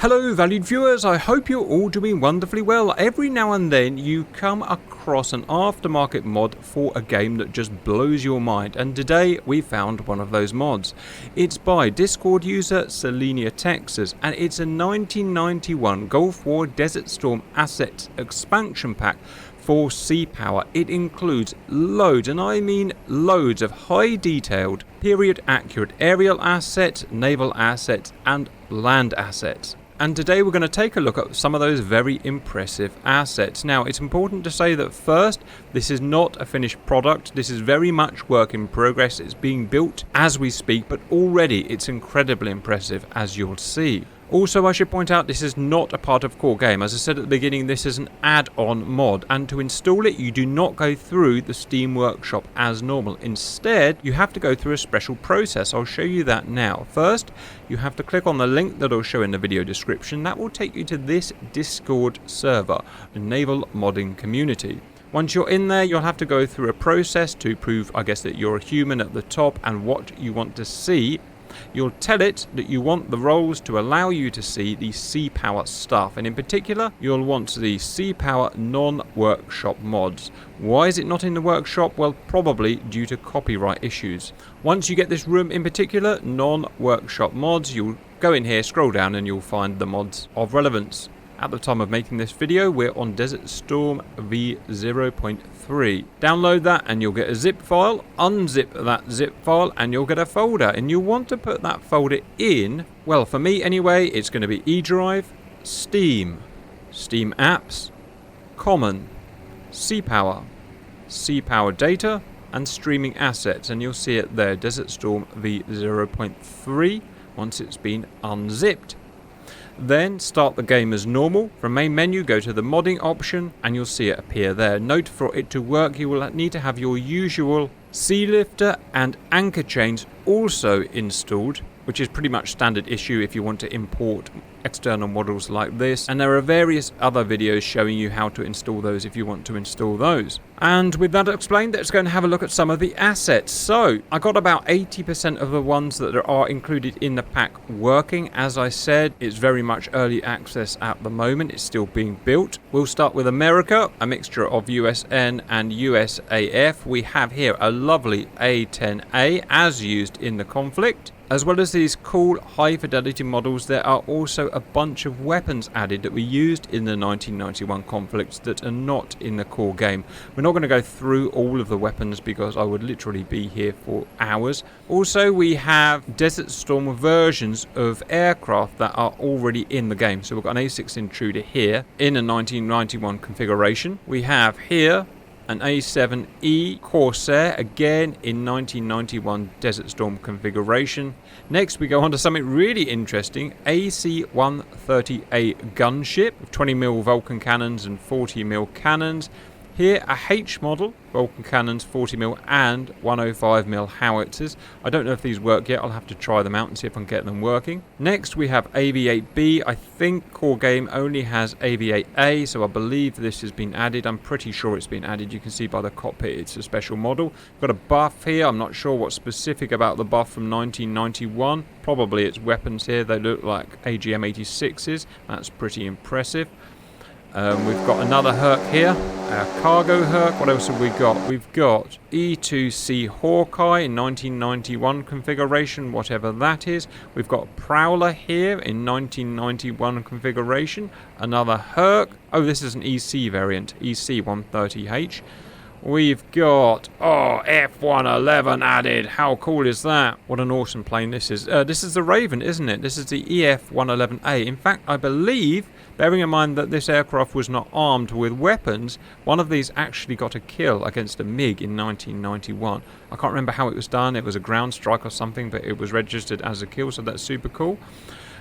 Hello valued viewers, I hope you're all doing wonderfully well. Every now and then you come across an aftermarket mod for a game that just blows your mind, and today we found one of those mods. It's by Discord user Selenia Texas, and it's a 1991 Gulf War Desert Storm Assets expansion pack for Sea Power. It includes loads, and I mean loads, of high detailed, period accurate aerial assets, naval assets and land assets. And today we're going to take a look at some of those very impressive assets. Now, it's important to say that first, this is not a finished product. This is very much work in progress. It's being built as we speak, but already it's incredibly impressive, as you'll see. Also, I should point out this is not a part of core game. As I said at the beginning, this is an add-on mod, and to install it you do not go through the Steam Workshop as normal. Instead, you have to go through a special process. I'll show you that now. First, you have to click on the link that I'll show in the video description. That will take you to this Discord server, the Naval Modding Community. Once you're in there, you'll have to go through a process to prove, I guess, that you're a human at the top and what you want to see. You'll tell it that you want the roles to allow you to see the Sea Power stuff, and in particular you'll want the Sea Power non-workshop mods. Why is it not in the workshop? Well, probably due to copyright issues. Once you get this room in particular, non-workshop mods, you'll go in here, scroll down, and you'll find the mods of relevance. At the time of making this video, we're on Desert Storm v0.3. Download that and you'll get a zip file. Unzip that zip file and you'll get a folder. And you'll want to put that folder in, well, for me anyway, it's going to be eDrive, Steam, Steam Apps, Common, Sea Power Data, and Streaming Assets. And you'll see it there, Desert Storm v0.3, once it's been unzipped. Then start the game as normal. From main menu, go to the modding option and you'll see it appear there. Note, for it to work you will need to have your usual sea lifter and anchor chains also installed, which is pretty much standard issue if you want to import external models like this, and there are various other videos showing you how to install those if you want to install those. And with that explained, let's go and have a look at some of the assets. So I got about 80% of the ones that are included in the pack working. As I said, it's very much early access at the moment. It's still being built. We'll start with America, a mixture of USN and USAF. We have here a lovely A-10A as used in the conflict. As well as these cool high fidelity models, there are also a bunch of weapons added that were used in the 1991 conflicts that are not in the core game. We're not going to go through all of the weapons because I would literally be here for hours. Also, we have Desert Storm versions of aircraft that are already in the game. So we've got an A6 Intruder here in a 1991 configuration. We have here an A7E Corsair, again in 1991 Desert Storm configuration. Next we go on to something really interesting, AC-130A gunship with 20mm Vulcan cannons and 40mm cannons. Here a H model, Vulcan cannons, 40mm and 105mm howitzers. I don't know if these work yet, I'll have to try them out and see if I can get them working. Next we have AV-8B. I think core game only has AV-8A, so I believe this has been added. I'm pretty sure it's been added. You can see by the cockpit it's a special model. Got a buff here, I'm not sure what's specific about the buff from 1991. Probably it's weapons here, they look like AGM-86s. That's pretty impressive. We've got another Herc here, a cargo Herc. What else have we got? We've got E2C Hawkeye in 1991 configuration, whatever that is. We've got Prowler here in 1991 configuration. Another Herc. Oh, this is an EC variant, EC-130H. We've got, F-111 added. How cool is that? What an awesome plane this is. This is the Raven, isn't it? This is the EF-111A. In fact, I believe, bearing in mind that this aircraft was not armed with weapons, one of these actually got a kill against a MiG in 1991. I can't remember how it was done. It was a ground strike or something, but it was registered as a kill, so that's super cool.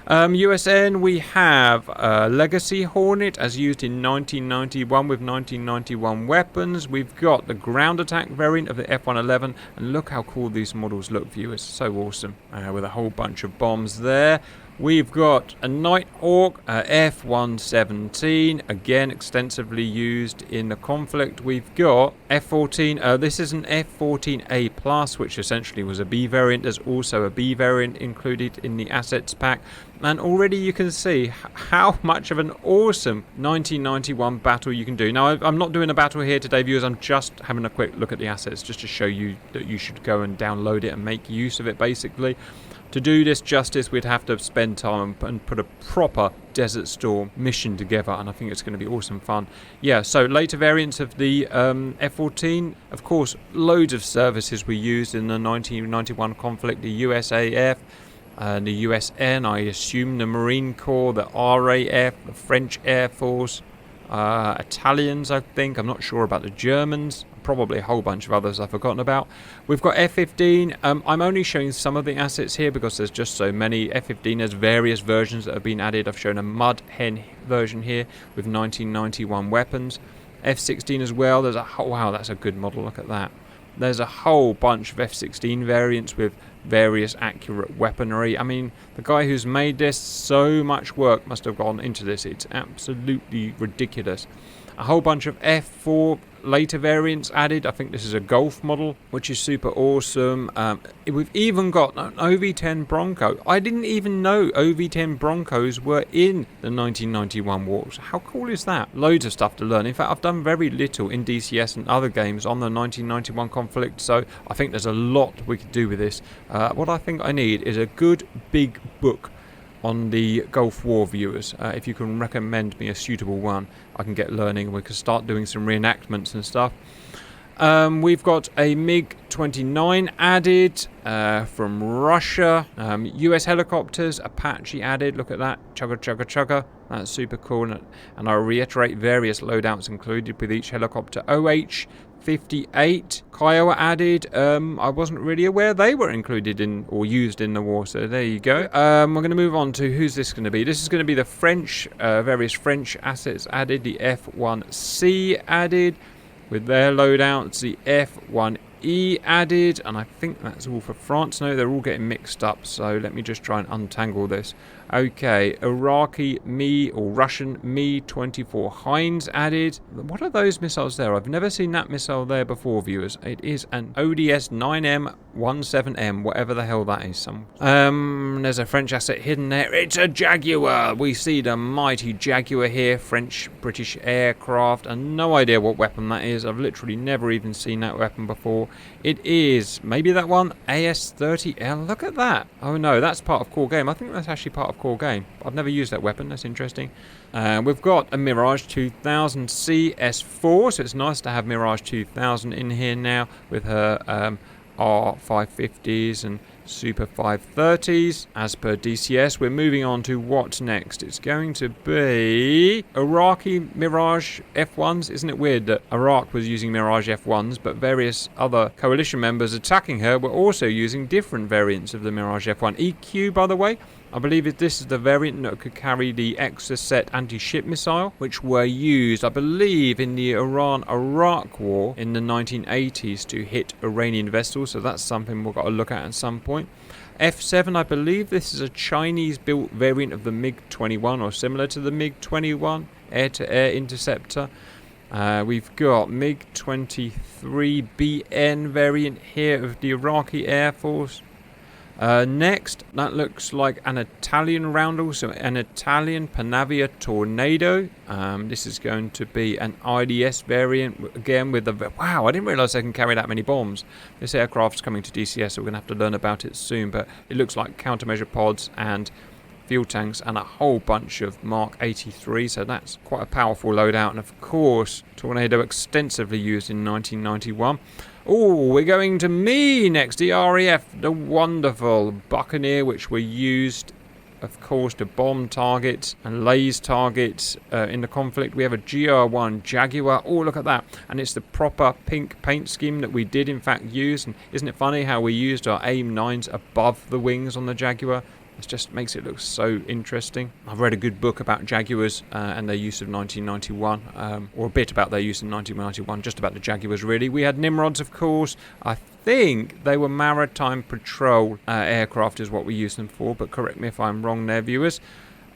USN, we have Legacy Hornet as used in 1991 with 1991 weapons. We've got the ground attack variant of the F-111, and look how cool these models look, viewers. So awesome, with a whole bunch of bombs there. We've got a Nighthawk, F-117, again extensively used in the conflict. We've got F-14, this is an F-14A+, which essentially was a B variant. There's also a B variant included in the assets pack. And already you can see how much of an awesome 1991 battle you can do. Now, I'm not doing a battle here today, viewers. I'm just having a quick look at the assets just to show you that you should go and download it and make use of it, basically. To do this justice, we'd have to spend time and put a proper Desert Storm mission together, and I think it's going to be awesome fun. Yeah, so later variants of the F-14, of course, loads of services we used in the 1991 conflict, the USAF, the USN, I assume the Marine Corps, the RAF, the French Air Force, Italians, I think. I'm not sure about the Germans. Probably a whole bunch of others I've forgotten about. We've got F-15. I'm only showing some of the assets here because there's just so many. F-15 has various versions that have been added. I've shown a Mud Hen version here with 1991 weapons. F-16 as well. There's a whole, wow, that's a good model. Look at that. There's a whole bunch of F-16 variants with various accurate weaponry. I mean, the guy who's made this, so much work must have gone into this. It's absolutely ridiculous. A whole bunch of F4 later variants added. I think this is a Golf model, which is super awesome. We've even got an OV-10 Bronco. I didn't even know OV-10 Broncos were in the 1991 wars. How cool is that? Loads of stuff to learn. In fact, I've done very little in DCS and other games on the 1991 conflict, so I think there's a lot we could do with this. What I think I need is a good big book on the Gulf War, viewers. If you can recommend me a suitable one, I can get learning and we can start doing some reenactments and stuff. We've got a MiG-29 added from Russia. US helicopters, Apache added. Look at that. Chugga, chugga, chugga. That's super cool. And I'll reiterate various loadouts included with each helicopter. OH-58 Kiowa added. I wasn't really aware they were included in or used in the war, so there you go. We're going to move on to who's this going to be. This is going to be the French, various French assets added. The F-1C added with their loadouts. The F-1E added, and I think that's all for France. No, they're all getting mixed up, so let me just try and untangle this. Okay, Iraqi Mi or Russian Mi-24 Heinz added. What are those missiles there? I've never seen that missile there before, viewers. It is an ODS 9M17M, whatever the hell that is. There's a French asset hidden there. It's a Jaguar. We see the mighty Jaguar here, French-British aircraft, and no idea what weapon that is. I've literally never even seen that weapon before. It is, maybe that one, AS-30L. Look at that. Oh no, that's part of core game. I think that's actually part of core game. I've never used that weapon. That's interesting. We've got a Mirage 2000 CS4, so it's nice to have Mirage 2000 in here now with her R550s and Super 530s. As per DCS, we're moving on to what's next. It's going to be Iraqi Mirage F1s. Isn't it weird that Iraq was using Mirage F1s, but various other coalition members attacking her were also using different variants of the Mirage F1? EQ, by the way, I believe this is the variant that could carry the Exocet anti-ship missile, which were used, I believe, in the Iran-Iraq war in the 1980s to hit Iranian vessels, so that's something we've got to look at some point. F7, I believe this is a Chinese-built variant of the MiG-21, or similar to the MiG-21 air-to-air interceptor. We've got MiG-23BN variant here of the Iraqi Air Force. Next, that looks like an Italian roundel, so an Italian Panavia Tornado. This is going to be an IDS variant, again with the... Wow, I didn't realise they can carry that many bombs. This aircraft's coming to DCS, so we're going to have to learn about it soon, but it looks like countermeasure pods and fuel tanks and a whole bunch of Mark 83, so that's quite a powerful loadout. And of course, Tornado extensively used in 1991. Oh, we're going to me next, the RAF, the wonderful Buccaneer, which were used, of course, to bomb targets and laze targets in the conflict. We have a GR1 Jaguar. Oh, look at that. And it's the proper pink paint scheme that we did, in fact, use. And isn't it funny how we used our AIM-9s above the wings on the Jaguar? It just makes it look so interesting. I've read a good book about Jaguars and their use of 1991, or a bit about their use in 1991, just about the Jaguars really. We had Nimrods, of course. I think they were maritime patrol aircraft is what we use them for, but correct me if I'm wrong there, viewers.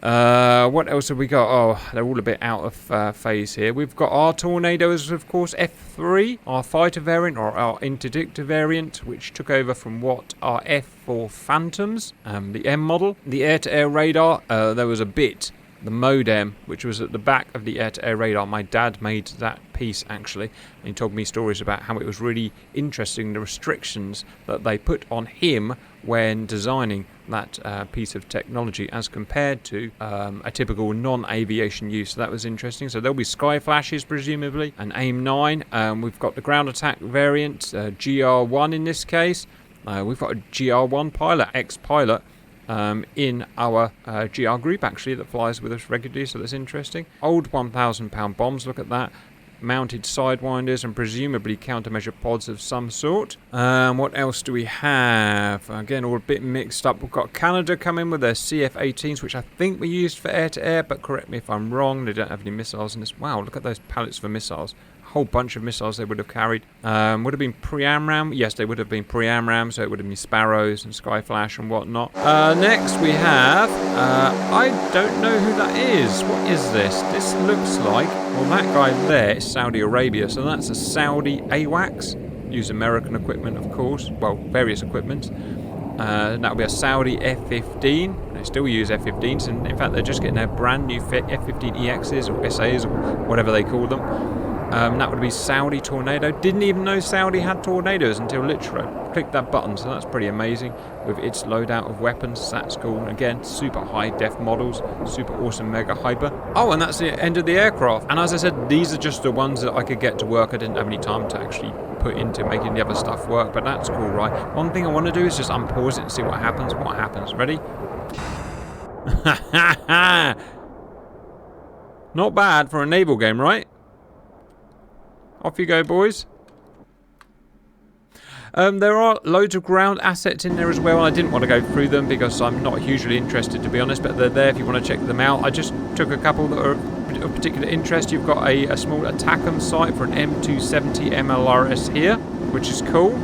What else have we got? Oh, they're all a bit out of phase here. We've got our Tornadoes, of course, F3, our fighter variant, or our interdictor variant, which took over from what our F4 Phantoms, the M model. The air-to-air radar, there was a bit, the modem, which was at the back of the air-to-air radar. My dad made that piece, actually, and he told me stories about how it was really interesting, the restrictions that they put on him when designing that piece of technology as compared to a typical non-aviation use. So that was interesting. So there'll be sky flashes, presumably, and AIM-9. We've got the ground attack variant, GR1 in this case. We've got a GR1 pilot, ex-pilot, in our GR group, actually, that flies with us regularly, so that's interesting. Old 1,000-pound bombs, look at that. Mounted sidewinders and presumably countermeasure pods of some sort. What else do we have? Again, all a bit mixed up. We've got Canada coming with their CF-18s, which I think we used for air-to-air, but correct me if I'm wrong. They don't have any missiles in this. Wow, look at those pallets for missiles. Whole bunch of missiles they would have carried. Would have been pre-AMRAAM. Yes, they would have been pre-AMRAAM, so it would have been Sparrows and Skyflash and whatnot. Next we have, I don't know who that is. What is this? This looks like, well, that guy there is Saudi Arabia, so that's a Saudi AWACS. Use American equipment, of course. Well, various equipment. That would be a Saudi F-15. They still use F-15s, and in fact they're just getting their brand new F-15EXs or SAs or whatever they call them. That would be Saudi Tornado. Didn't even know Saudi had tornadoes until literally clicked that button, so that's pretty amazing with its loadout of weapons. That's cool. And again, super high def models, super awesome mega hyper. Oh, and that's the end of the aircraft. And as I said, these are just the ones that I could get to work. I didn't have any time to actually put into making the other stuff work, but that's cool, right? One thing I want to do is just unpause it and see what happens. What happens? Ready? Not bad for a naval game, right? Off you go, boys. There are loads of ground assets in there as well. I didn't want to go through them because I'm not hugely interested, to be honest, but they're there if you want to check them out. I just took a couple that are of particular interest. You've got a small ATACMS site for an M270 MLRS here, which is cool.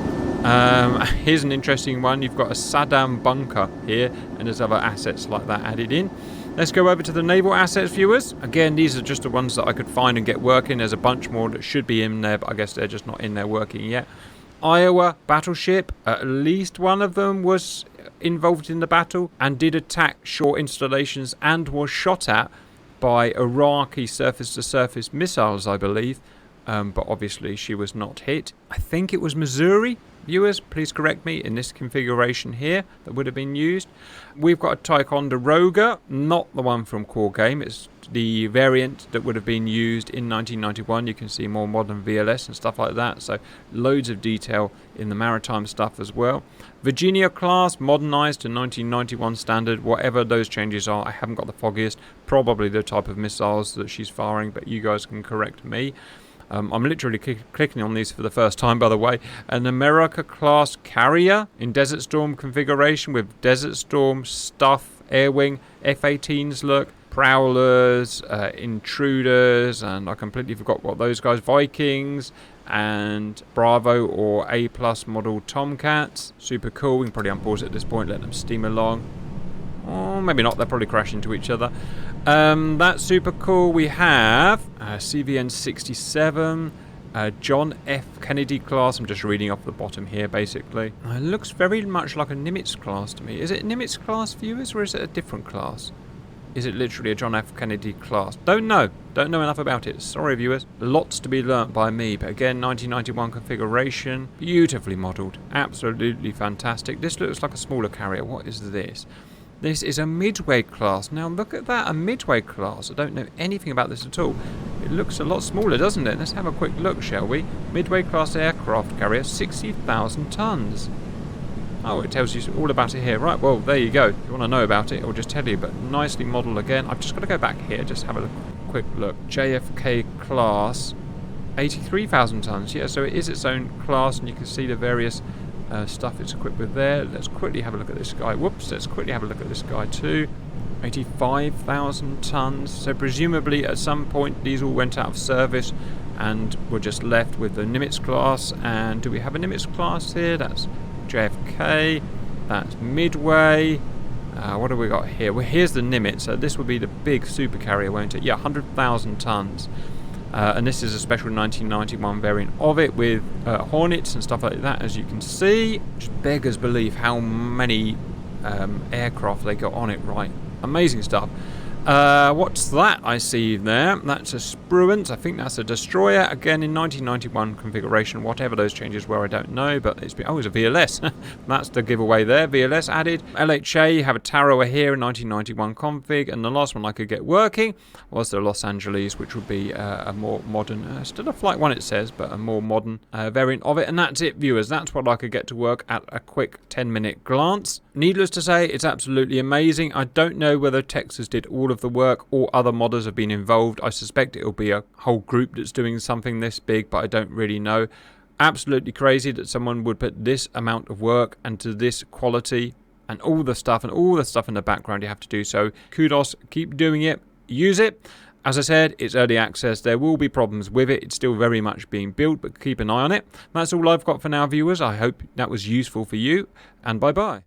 Here's an interesting one. You've got a Saddam bunker here, and there's other assets like that added in. Let's go over to the naval assets, viewers. Again, these are just the ones that I could find and get working. There's a bunch more that should be in there, but I guess they're just not in there working yet. Iowa battleship, at least one of them was involved in the battle and did attack shore installations and was shot at by Iraqi surface-to-surface missiles, I believe. But obviously she was not hit. I think it was Missouri. Viewers, please correct me, in this configuration here that would have been used. We've got a Ticonderoga, not the one from Core Game. It's the variant that would have been used in 1991. You can see more modern VLS and stuff like that. So loads of detail in the maritime stuff as well. Virginia class, modernized to 1991 standard. Whatever those changes are, I haven't got the foggiest. Probably the type of missiles that she's firing, but you guys can correct me. I'm literally clicking on these for the first time, by the way. An America-class carrier in Desert Storm configuration with Desert Storm stuff, Air Wing, F-18s look, Prowlers, Intruders, and I completely forgot what those guys, Vikings, and Bravo or A-plus model Tomcats. Super cool. We can probably unpause it at this point, let them steam along. Or maybe not, they'll probably crash into each other. That's super cool. We have CVN 67, John F. Kennedy class. I'm just reading off the bottom here, basically. It looks very much like a Nimitz class to me. Is it a Nimitz class, viewers, or is it a different class? Is it literally a John F. Kennedy class? Don't know. Don't know enough about it. Sorry, viewers. Lots to be learnt by me. But again, 1991 configuration. Beautifully modelled. Absolutely fantastic. This looks like a smaller carrier. What is this? This is a Midway class. Now look at that, a Midway class. I don't know anything about this at all. It looks a lot smaller, doesn't it? Let's have a quick look, shall we? Midway class aircraft carrier, 60,000 tons. Oh, it tells you all about it here. Right, well, there you go. If you want to know about it, I'll just tell you. But nicely modelled again. I've just got to go back here, just have a quick look. JFK class, 83,000 tons. Yeah, so it is its own class, and you can see the various stuff it's equipped with there. Let's quickly have a look at this guy. Whoops, let's quickly have a look at this guy too. 85,000 tons. So presumably at some point these all went out of service And we're just left with the Nimitz class. And do we have a Nimitz class here? That's JFK. That's Midway. What have we got here? Well, here's the Nimitz. So this will be the big supercarrier, won't it? Yeah, 100,000 tons. And this is a special 1991 variant of it with Hornets and stuff like that, as you can see. Just beggars belief how many aircraft they got on it, right? Amazing stuff. What's that I see there? That's a Spruance. I think that's a destroyer. Again, in 1991 configuration. Whatever those changes were, I don't know. But it's been... Oh, it's a VLS. That's the giveaway there. VLS added. LHA have a Tarawa here in 1991 config. And the last one I could get working was the Los Angeles, which would be a more modern... still a Flight 1, it says, but a more modern variant of it. And that's it, viewers. That's what I could get to work at a quick 10-minute glance. Needless to say, it's absolutely amazing. I don't know whether Texas did all of the work or other modders have been involved. I suspect it'll be a whole group that's doing something this big, but I don't really know. Absolutely crazy that someone would put this amount of work into this quality and all the stuff in the background you have to do. So kudos, keep doing it, use it. As I said, it's early access. There will be problems with it. It's still very much being built, but keep an eye on it. That's all I've got for now, viewers. I hope that was useful for you, and bye-bye.